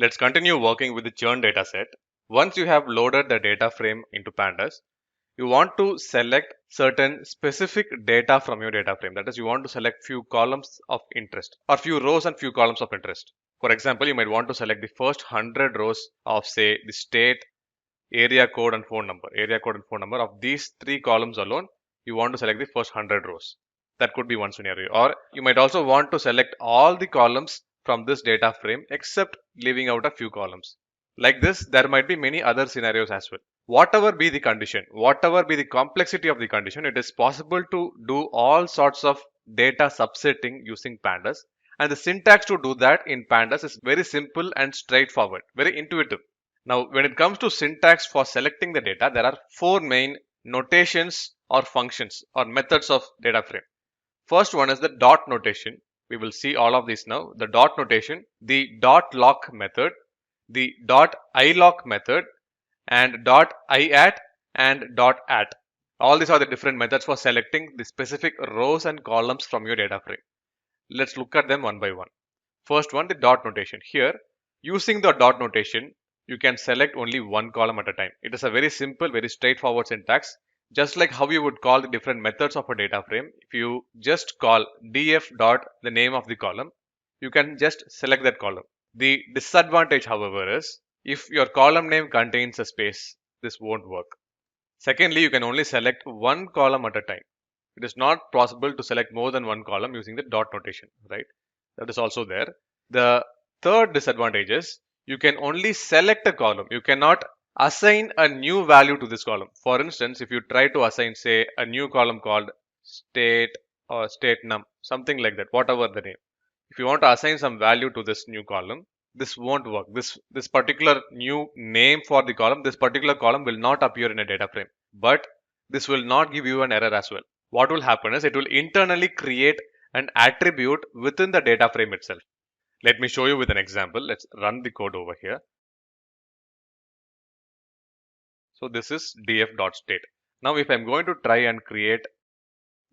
Let's continue working with the churn dataset. Once you have loaded the data frame into Pandas, you want to select certain specific data from your data frame. That is, you want to select few columns of interest or few rows and few columns of interest. For example, you might want to select the first 100 rows of, say, the state, area code and phone number. Area code and phone number of these three columns alone, you want to select the first 100 rows. That could be one scenario. Or you might also want to select all the columns from this data frame except leaving out a few columns. Like this, there might be many other scenarios as well. Whatever be the condition, whatever be the complexity of the condition, it is possible to do all sorts of data subsetting using Pandas. And the syntax to do that in Pandas is very simple and straightforward, very intuitive. Now, when it comes to syntax for selecting the data, there are four main notations or functions or methods of data frame. First one is the dot notation. We will see all of these now. The dot notation, the dot lock method, the dot ilock method, and dot iat and dot at. All these are the different methods for selecting the specific rows and columns from your data frame. Let's look at them one by one. First one, the dot notation. Here, using the dot notation, you can select only one column at a time. It is a very simple, very straightforward syntax. Just like how you would call the different methods of a data frame, if you just call df dot the name of the column, you can just select that column. The disadvantage, however, is if your column name contains a space, this won't work. Secondly, you can only select one column at a time. It is not possible to select more than one column using the dot notation, right? That is also there. The third disadvantage is you can only select a column. You cannot assign a new value to this column. For instance, if you try to assign, say, a new column called state or state num, something like that, whatever the name. If you want to assign some value to this new column, this won't work. This particular new name for the column, this particular column will not appear in a data frame. But this will not give you an error as well. What will happen is it will internally create an attribute within the data frame itself. Let me show you with an example. Let's run the code over here. So this is df.state. Now if I'm going to try and create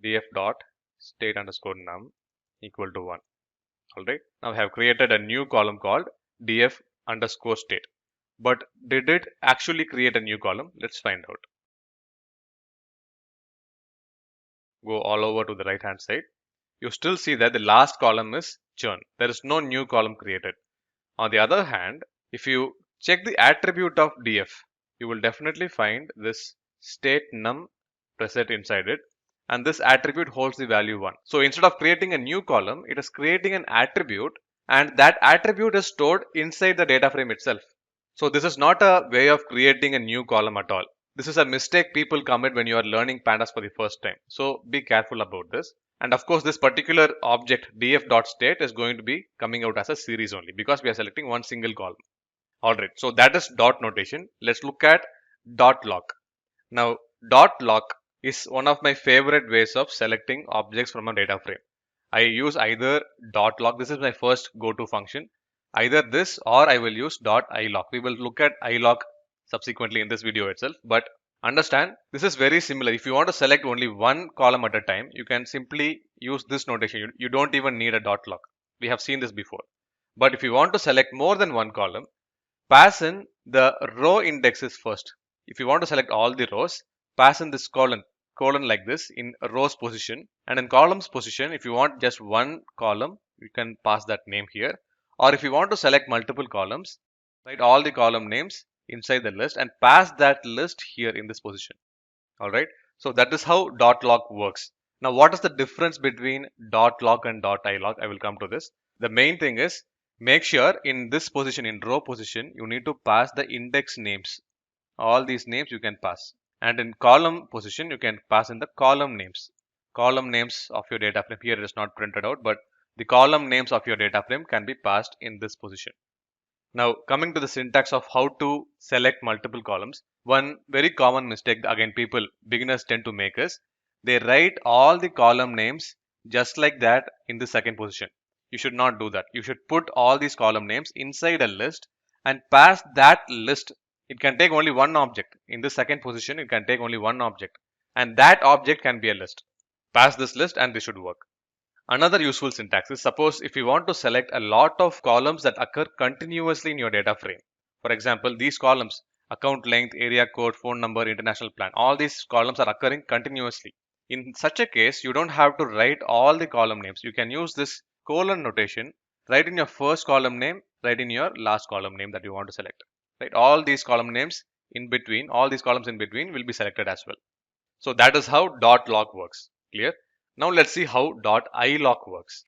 df.state underscore num equal to 1. Alright. Now I have created a new column called df underscore state. But did it actually create a new column? Let's find out. Go all over to the right hand side. You still see that the last column is churn. There is no new column created. On the other hand, if you check the attribute of df, you will definitely find this state num present inside it, and this attribute holds the value 1. So instead of creating a new column, it is creating an attribute, and that attribute is stored inside the data frame itself. So this is not a way of creating a new column at all. This is a mistake people commit when you are learning Pandas for the first time. So be careful about this. And of course, this particular object df.state is going to be coming out as a series only because we are selecting one single column. Alright, so that is dot notation. Let's look at dot lock. Now, dot lock is one of my favorite ways of selecting objects from a data frame. I use either dot lock. This is my first go-to function. Either this or I will use dot ilock. We will look at ilock subsequently in this video itself, but understand this is very similar. If you want to select only one column at a time, you can simply use this notation. You don't even need a dot lock. We have seen this before. But if you want to select more than one column, pass in the row indexes first. If you want to select all the rows, pass in this colon like this in rows position, and in columns position, if you want just one column, you can pass that name here. Or if you want to select multiple columns, write all the column names inside the list and pass that list here in this position. Alright, so that is how dot lock works. Now what is the difference between dot lock and dot ilock? I will come to this. The main thing is make sure in this position, in row position, you need to pass the index names. All these names you can pass. And in column position, you can pass in the column names. Column names of your data frame. Here it is not printed out, but the column names of your data frame can be passed in this position. Now, coming to the syntax of how to select multiple columns, one very common mistake, again, beginners tend to make is they write all the column names just like that in the second position. You should not do that. You should put all these column names inside a list and pass that list. It can take only one object. In the second position, it can take only one object. And that object can be a list. Pass this list and this should work. Another useful syntax is, suppose if you want to select a lot of columns that occur continuously in your data frame. For example, these columns, account length, area code, phone number, international plan, all these columns are occurring continuously. In such a case, you don't have to write all the column names. You can use this colon notation, write in your first column name, write in your last column name that you want to select. Right? All these column names in between, all these columns in between will be selected as well. So that is how .lock works. Clear? Now let's see how .ilock works.